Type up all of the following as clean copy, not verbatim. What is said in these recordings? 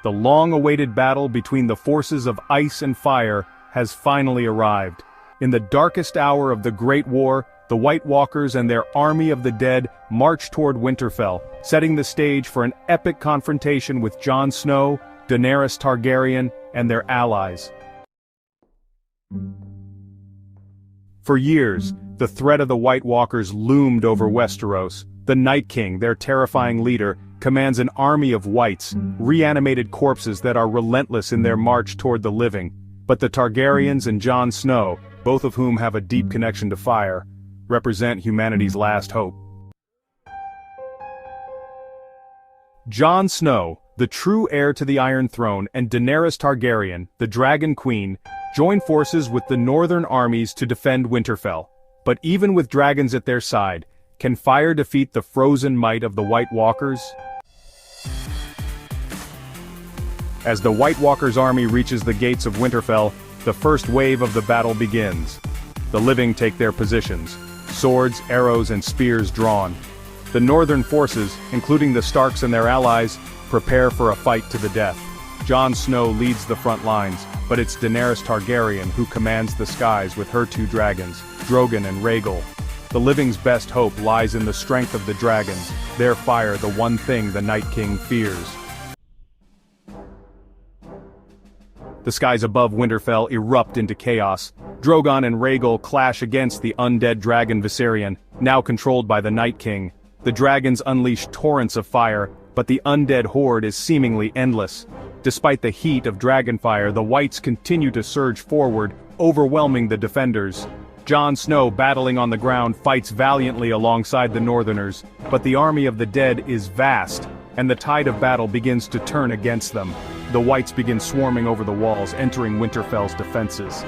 The long-awaited battle between the forces of ice and fire has finally arrived. In the darkest hour of the Great War, the White Walkers and their army of the dead march toward Winterfell, setting the stage for an epic confrontation with Jon Snow, Daenerys Targaryen, and their allies. For years, the threat of the White Walkers loomed over Westeros. The Night King, their terrifying leader, commands an army of whites, reanimated corpses that are relentless in their march toward the living. But the Targaryens and Jon Snow, both of whom have a deep connection to fire, represent humanity's last hope. Jon Snow, the true heir to the Iron Throne, and Daenerys Targaryen, the Dragon Queen, join forces with the northern armies to defend Winterfell. But even with dragons at their side, can fire defeat the frozen might of the White Walkers? As the White Walkers' army reaches the gates of Winterfell, the first wave of the battle begins. The living take their positions, swords, arrows, and spears drawn. The northern forces, including the Starks and their allies, prepare for a fight to the death. Jon Snow leads the front lines, but it's Daenerys Targaryen who commands the skies with her two dragons, Drogon and Rhaegal. The living's best hope lies in the strength of the dragons, their fire the one thing the Night King fears. The skies above Winterfell erupt into chaos. Drogon and Rhaegal clash against the undead dragon Viserion, now controlled by the Night King. The dragons unleash torrents of fire, but the undead horde is seemingly endless. Despite the heat of dragonfire, the Whites continue to surge forward, overwhelming the defenders. Jon Snow, battling on the ground, fights valiantly alongside the Northerners, but the army of the dead is vast, and the tide of battle begins to turn against them. The Whites begin swarming over the walls, entering Winterfell's defenses.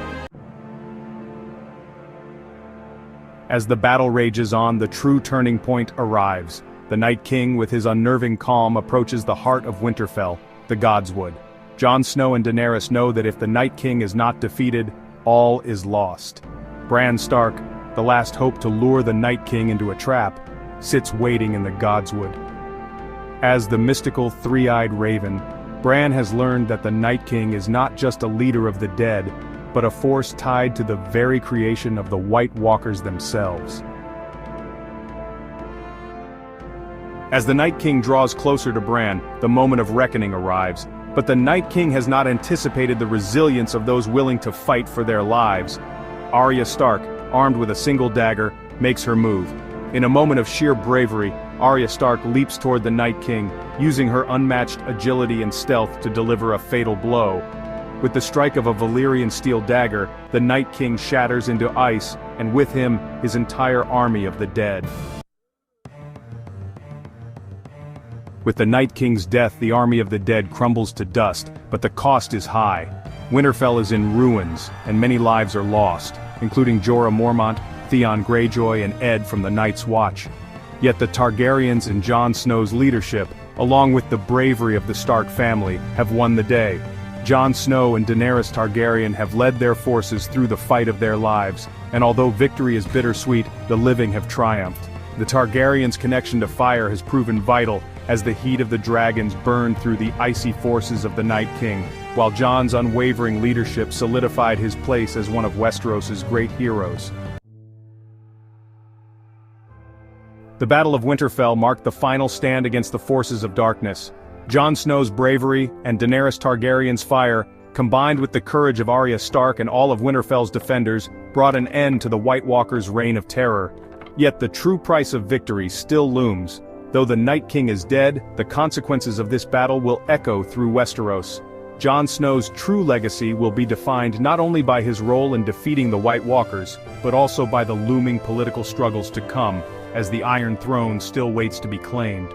As the battle rages on, the true turning point arrives. The Night King, with his unnerving calm, approaches the heart of Winterfell, the Godswood. Jon Snow and Daenerys know that if the Night King is not defeated, all is lost. Bran Stark, the last hope to lure the Night King into a trap, sits waiting in the Godswood. As the mystical three-eyed raven, Bran has learned that the Night King is not just a leader of the dead, but a force tied to the very creation of the White Walkers themselves. As the Night King draws closer to Bran, the moment of reckoning arrives, but the Night King has not anticipated the resilience of those willing to fight for their lives. Arya Stark, armed with a single dagger, makes her move. In a moment of sheer bravery, Arya Stark leaps toward the Night King, using her unmatched agility and stealth to deliver a fatal blow. With the strike of a Valyrian steel dagger, the Night King shatters into ice, and with him, his entire army of the dead. With the Night King's death, the army of the dead crumbles to dust, but the cost is high. Winterfell is in ruins, and many lives are lost, including Jorah Mormont, Theon Greyjoy, and Ed from the Night's Watch. Yet the Targaryens and Jon Snow's leadership, along with the bravery of the Stark family, have won the day. Jon Snow and Daenerys Targaryen have led their forces through the fight of their lives, and although victory is bittersweet, the living have triumphed. The Targaryens' connection to fire has proven vital, as the heat of the dragons burned through the icy forces of the Night King, while Jon's unwavering leadership solidified his place as one of Westeros' great heroes. The Battle of Winterfell marked the final stand against the forces of darkness. Jon Snow's bravery and Daenerys Targaryen's fire, combined with the courage of Arya Stark and all of Winterfell's defenders, brought an end to the White Walkers' reign of terror. Yet the true price of victory still looms. Though the Night King is dead, the consequences of this battle will echo through Westeros. Jon Snow's true legacy will be defined not only by his role in defeating the White Walkers, but also by the looming political struggles to come, as the Iron Throne still waits to be claimed.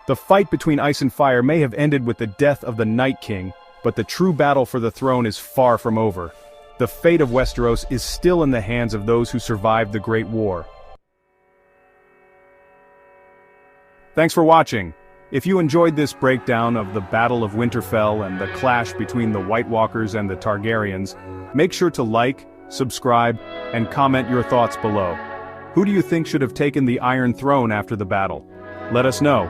The fight between ice and fire may have ended with the death of the Night King, but the true battle for the throne is far from over. The fate of Westeros is still in the hands of those who survived the Great War. Thanks for watching. If you enjoyed this breakdown of the Battle of Winterfell and the clash between the White Walkers and the Targaryens, make sure to like, subscribe, and comment your thoughts below. Who do you think should have taken the Iron Throne after the battle? Let us know.